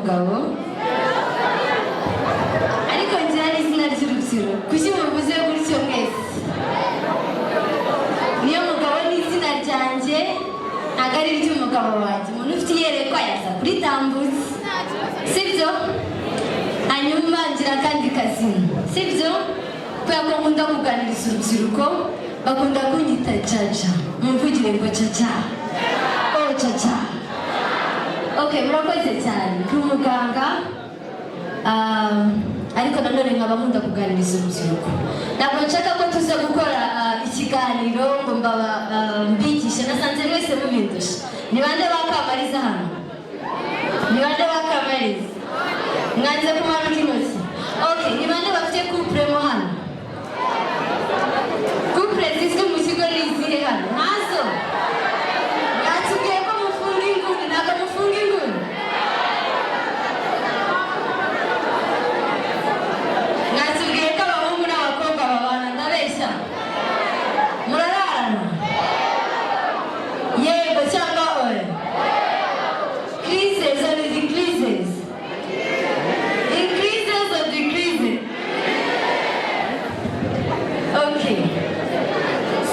umugabo ariko ngira n'izina ry'urubyiro kuki muvuze gutyo mwese niyo mugabo n'izina ryanjye ntabwo ari iry'umugabo wanjye umuntu ufite iyerekwa yaza kuri tambutse sibyo hanyuma ngira kandi kazina sibyo kubera ko nkunda kuganiriza urubyiruko bakunda kunyita caca mumvugire ngo caca oh caca okay murakoze cyane ku muganga ariko nanone nkaba nkunda kuganiriza urubyiruko ntabwo nshaka ko tuza gukora ikiganiro ngo mbigishe nasanze wese mubindusha ni bande bakamariza hano ni bande bakamariza mwanze kumanuka intoki okay ni bande bafite couple mo hano couple zizwi mu kigo n'izihe hano ntazo yatubwiye ko mufunga inguni ntabwo mufunga inguni mwatubwiye ko abahungu n'abakobwa babana ndabeshya murararana yego cyangwa oya crises or decreases increases or decreases okay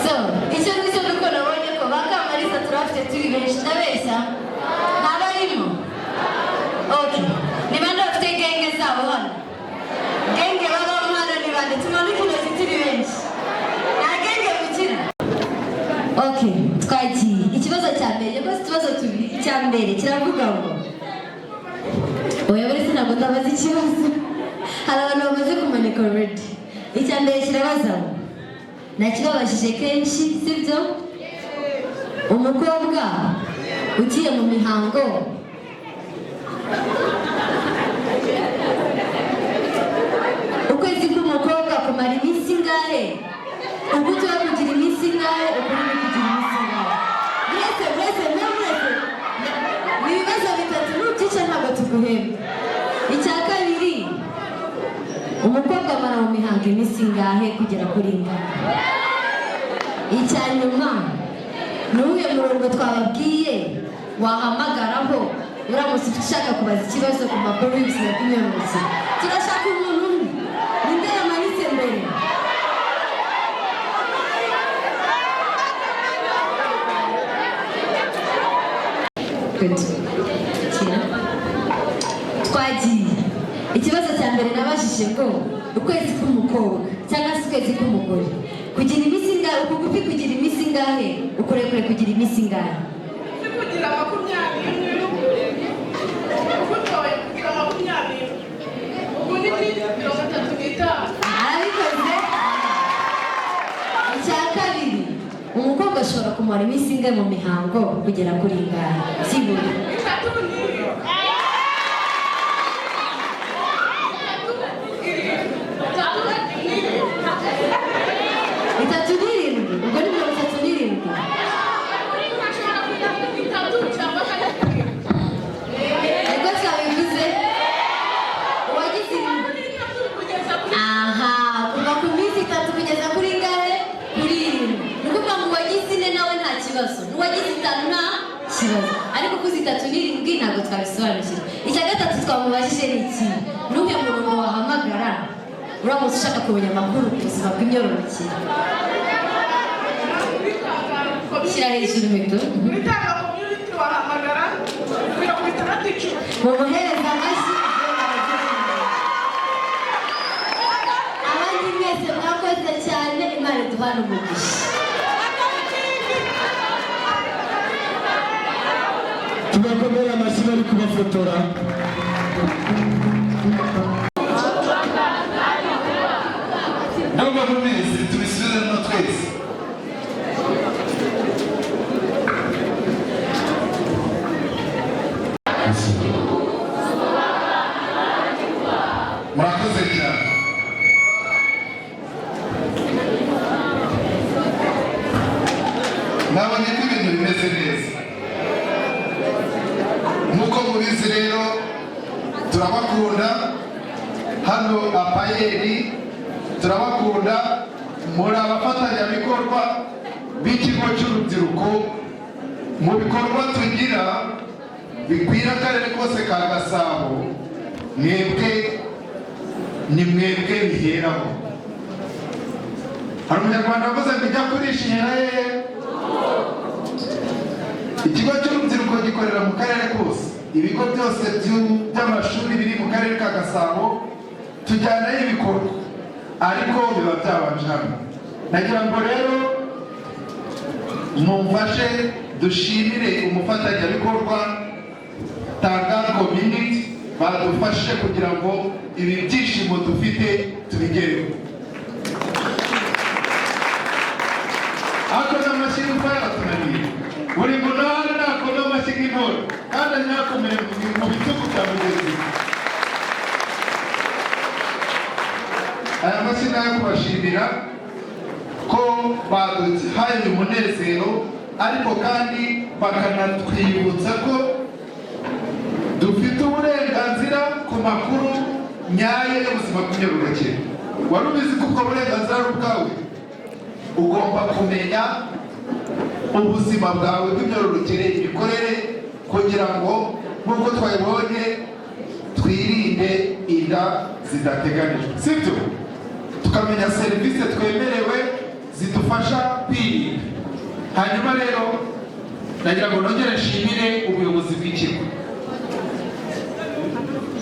so icyo ngicyo nuko nabonye ko bakamariza turafite turi benshi ndabeshya ntabarimo okay ni bande bafite genge zabo hano genge babamo hano ni bande tumanuke intoki turi benshi nta genge mukira okay twagiye ikibazo cya mbere yakoze utubazo tubiri icya mbere kiravuga ngo oya buri sinabwo ndabaza ikibazo hari abantu bamaze kumanika already icya mbere kirabaza ngo nakibabajije kenshi sibyo umukobwa ugiye mu mihango ukwezi k'umukobwa kumara iminsi ingahe ubuto wo kugira iminsi ingahe ukuri no kugira iminsi ingahe mwese ni ibibazo bitatu n'ubyica ntabwo tuguhemba icya kabiri umukobwa amara mu mihango iminsi ingahe kugera kuri ingahe icya nyuma n'uyu murongo twababwiye wahamagaraho uramutse ushaka kubaza ikibazo ku makuru y'ubuzima bw'imyororokere turashaka umuntu umwe ninde yamanitse mbere twagiye ikibazo cya mbere nabajije ngo ukwezi k'umukobwa cyangwa se ukwezi k'umugore kugira iminsi ingahe ukugufi kugira iminsi ingahe ukurekure kugira iminsi ingahe kugira 20 ukutoye kugira 20 ubundi ni 35 arabikoze icya kabiri umukobwa ashobora kumara iminsi ingahe mu mihango kugera kuri ingahe siburi itatu n'irindwi ubwo ni 37 ego twabivuze uwagize aha kuva ku minsi 3 kugeza kuri ingahe kuri 7 ni ukuvuga ngo uwagize 4 nawe nta kibazo n'uwagize 5 nta kibazo ariko kuzi 3 n'irindwi ntabwo twabisobanukirwa icya gatatu twamubajije ni iki n'uhe murongo wahamagara uramutse ushaka kumenya amakuru ku buzima bw'imyororokere shyira hejuru mikoro bitanga community wahamagara mumuhereza amashyi abandi mwese mwakoze cyane imana iduhana umugisha tubakomere amashyi bari kubafotora nubwo mwese tubisubiremo twese murakoze cyane nabonye ko ibintu bimeze neza nk'uko mubizi rero turabakunda hano apayeri turabakunda muri abafatanyabikorwa b'ikigo cy'urubyiruko mu bikorwa tugira bikwira akarere kose ka Gasabo, mwebwe ni mwebwe biheraho. Hari umunyarwanda wavuze ngo ijya kurisha ihera ye. Ikigo cy'urubyiruko gikorera mu karere kose, ibigo byose by'amashuri biri mu karere ka Gasabo tujyanayo ibikorwa, ariko biba byabanje hano. Nagira ngo rero mumfashe dushimire umufatanyabikorwa Tanga Community badufashe kugira ngo ibi byishimo dufite tubigereho. Ako n'amashyi mva yaratunaniye, buri munani nakona amashyi nk'intore kandi nyakomere mu bitugu bya mugenzi. Aya mashyi nayo kubashimira ko baduhaye umunezero, ariko kandi bakanatwibutsa ko dufite uburenganzira ku makuru nyayo y'ubuzima bw'imyororokere. Wari ubizi ko ubwo burenganzira ari ubwawe? Ugomba kumenya ubuzima bwawe bw'imyororokere, imikorere, kugira ngo nk'uko twabibonye twirinde inda zidateganijwe, sibyo? Tukamenya serivisi twemerewe zidufasha kwirinda. Hanyuma rero nagira ngo nongere nshimire ubuyobozi bw'ikigo.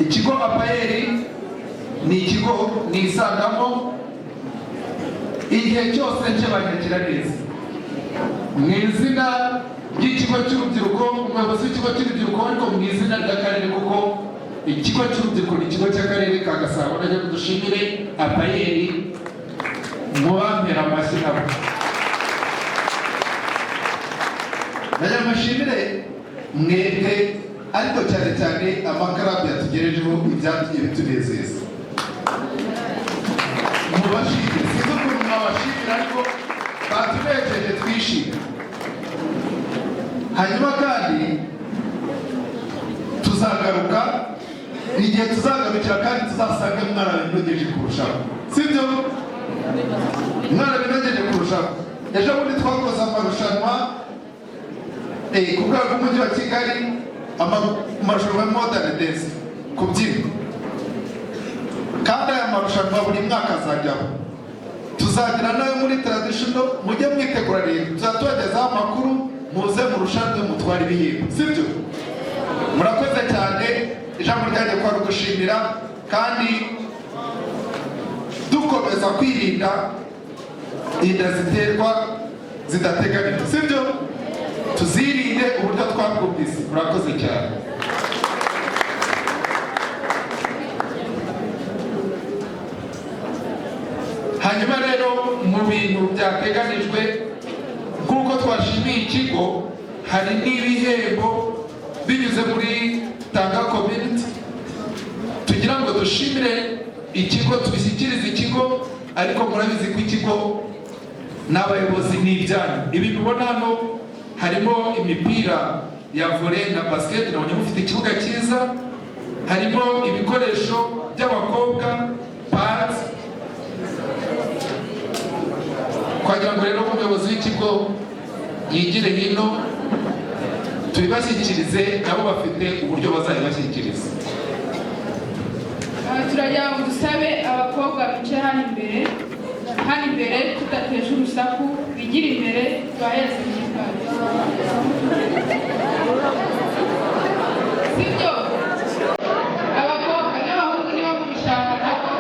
Ikigo APAEL ni ikigo nisangamo igihe cyose nje banyakira neza. Mu izina ry'ikigo cy'urubyiruko, umuyobozi w'ikigo cy'urubyiruko, ariko mu izina ry'akarere, kuko ikigo cy'urubyiruko ni ikigo cy'akarere ka Gasabo, nagira ngo dushimire APAEL mubampera amashyi nabo. Nagira ngo nshimire mwebwe, ariko cyane cyane amakarabu yatugerejeho ibyagiye bitunezeza. Mubashimire, sinzi ukuntu mwabashimira, ariko batunejeje twishime. Hanyuma kandi tuzagaruka igihe tuzagarukira, kandi tuzasange mwarabinogeje kurushaho, sibyo? Mwarabinogeje kurushaho. Ejo bundi twakoze amarushanwa ku rwego rw'umujyi wa Kigali, amarushanwa ya modern dance kubyina, kandi aya marushanwa buri mwaka azajyaho. Tuzagira nayo muri traditional, mujye mwitegura rero, tuzatubagezaho amakuru, muze murushanwe mutwara ibihembo, sibyo? Murakoze cyane. Ijambo ryanjye kwa gushimira, kandi dukomeza kwirinda inda ziterwa zidateganijwe, sibyo? Tuzirinde uburyo twabwumvise. Murakoze cyane. Hanyuma rero mu bintu byateganijwe, kuko twashimiye ikigo, hari n'ibihembo binyuze muri Tanga Community, tugira ngo dushimire ikigo, tubishyikirize ikigo, ariko murabizi ko ikigo n'abayobozi ni ibyanyu. Ibi mubona hano harimo imipira ya volley na basket, nabonye mufite ikibuga cyiza, harimo ibikoresho by'abakobwa, pads. Kwagira ngo rero umuyobozi w'ikigo yigire hino tubibashyikirize, nabo bafite uburyo bazabibashyikiriza. Turagira ngo dusabe abakobwa bicaye hano imbere tudateje urusaku, bigira imbere tubaheze imyitwarire, sibyo? Abakobwa n'abahungu niba mubishaka nabo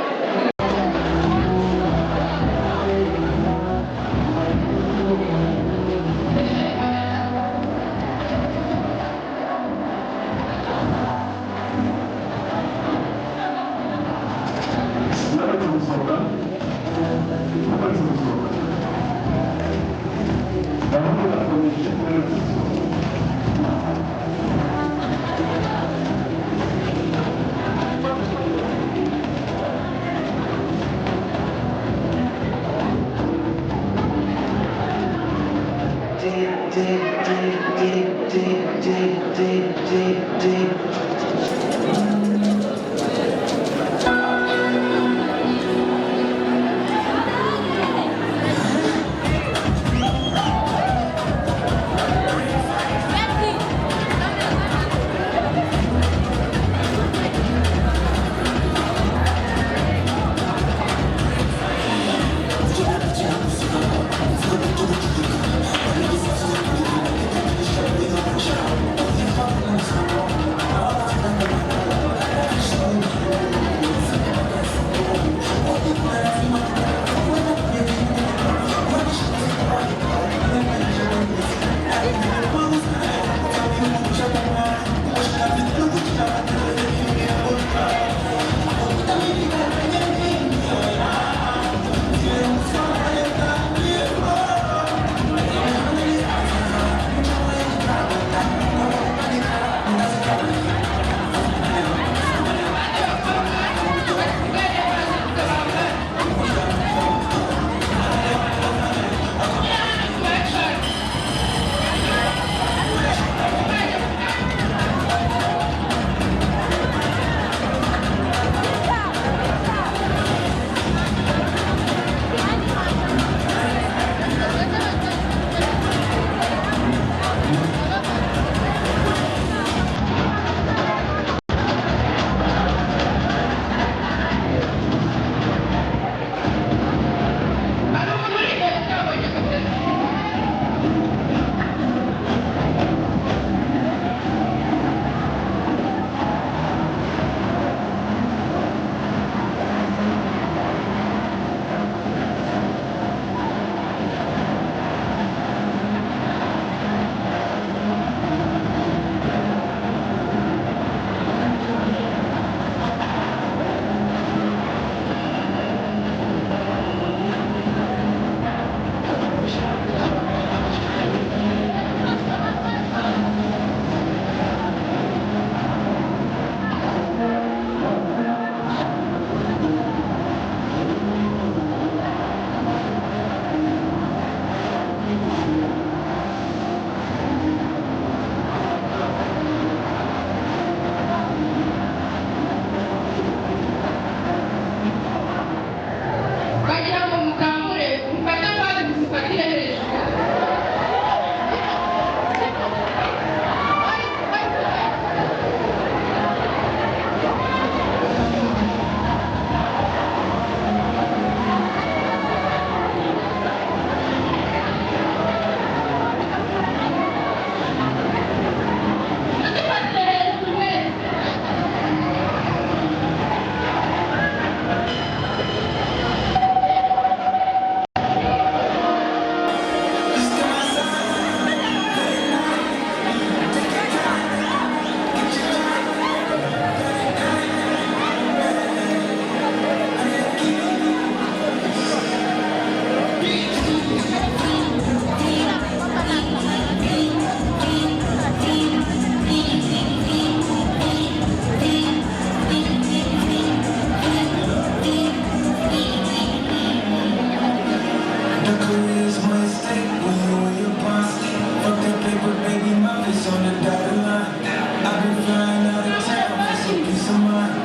paper, baby, my face on the dotted line. I've been flying out of town for some peace of mind.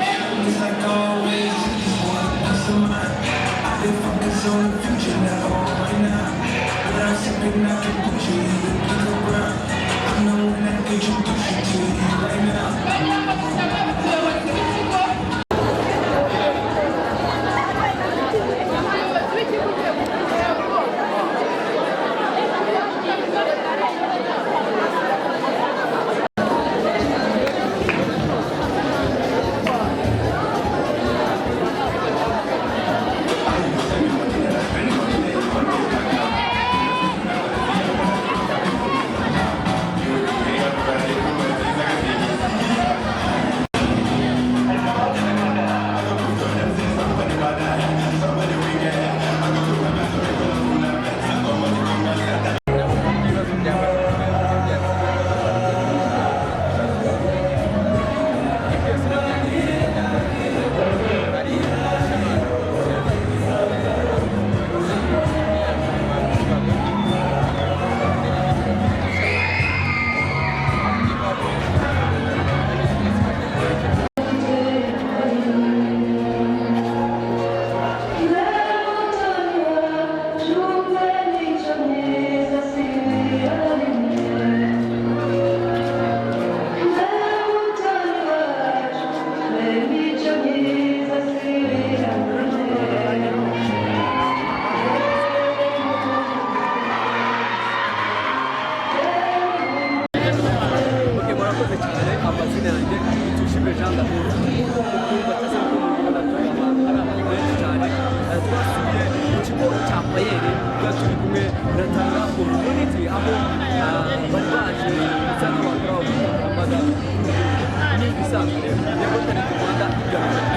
It's like always, you just want a piece of mind. I've been focused on the future, not on right now. But I'm sipping, I can put you in the pick around. I know when I introduce you to you right now. Bisa, dia pun tadi ke Rwanda 3